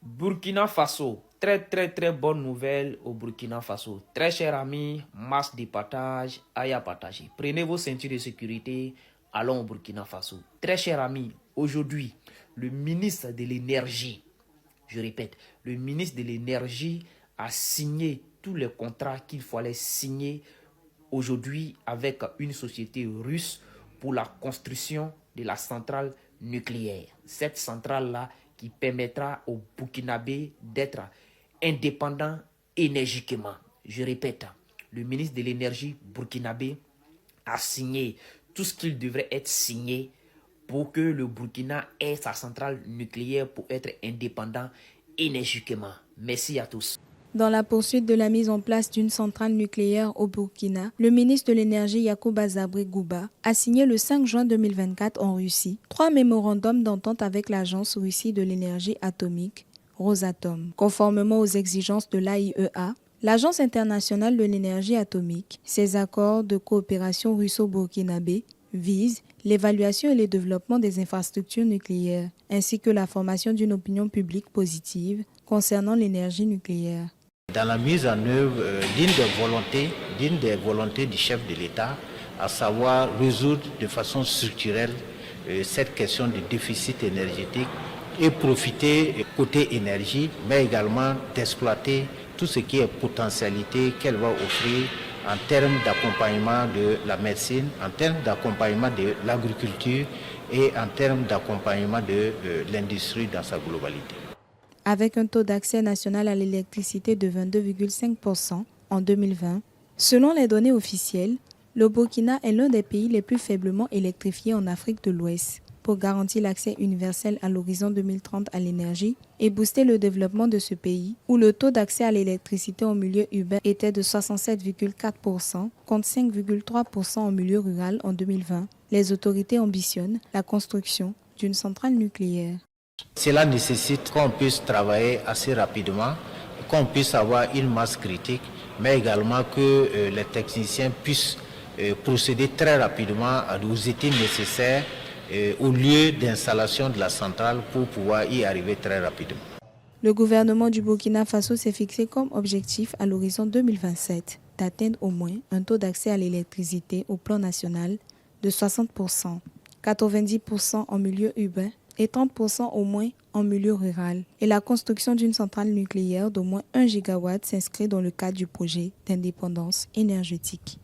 Burkina Faso, très bonne nouvelle au Burkina Faso. Très chers amis, masse de partage, Aya partager. Prenez vos ceintures de sécurité, allons au Burkina Faso. Très chers amis, aujourd'hui, le ministre de l'énergie, je répète, le ministre de l'énergie a signé tous les contrats qu'il fallait signer aujourd'hui avec une société russe pour la construction de la centrale nucléaire. Cette centrale-là qui permettra au Burkinabé d'être indépendant énergiquement. Je répète, le ministre de l'énergie burkinabé a signé tout ce qu'il devrait être signé pour que le Burkina ait sa centrale nucléaire pour être indépendant énergiquement. Merci à tous. Dans la poursuite de la mise en place d'une centrale nucléaire au Burkina, le ministre de l'Énergie Yacouba Zabri-Gouba a signé le 5 juin 2024 en Russie 3 mémorandums d'entente avec l'Agence Russie de l'énergie atomique, Rosatom. Conformément aux exigences de l'AIEA, l'Agence internationale de l'énergie atomique, ces accords de coopération russo-burkinabé visent l'évaluation et le développement des infrastructures nucléaires, ainsi que la formation d'une opinion publique positive concernant l'énergie nucléaire. Dans la mise en œuvre d'une des volontés du chef de l'État, à savoir résoudre de façon structurelle cette question du déficit énergétique et profiter côté énergie, mais également d'exploiter tout ce qui est potentialité qu'elle va offrir en termes d'accompagnement de la médecine, en termes d'accompagnement de l'agriculture et en termes d'accompagnement de l'industrie dans sa globalité. Avec un taux d'accès national à l'électricité de 22,5% en 2020. Selon les données officielles, le Burkina est l'un des pays les plus faiblement électrifiés en Afrique de l'Ouest. Pour garantir l'accès universel à l'horizon 2030 à l'énergie et booster le développement de ce pays, où le taux d'accès à l'électricité en milieu urbain était de 67,4% contre 5,3% en milieu rural en 2020, les autorités ambitionnent la construction d'une centrale nucléaire. Cela nécessite qu'on puisse travailler assez rapidement, qu'on puisse avoir une masse critique, mais également que les techniciens puissent procéder très rapidement aux études nécessaires au lieu d'installation de la centrale pour pouvoir y arriver très rapidement. Le gouvernement du Burkina Faso s'est fixé comme objectif à l'horizon 2027 d'atteindre au moins un taux d'accès à l'électricité au plan national de 60%, 90% en milieu urbain et 30% au moins en milieu rural. Et la construction d'une centrale nucléaire d'au moins 1 gigawatt s'inscrit dans le cadre du projet d'indépendance énergétique.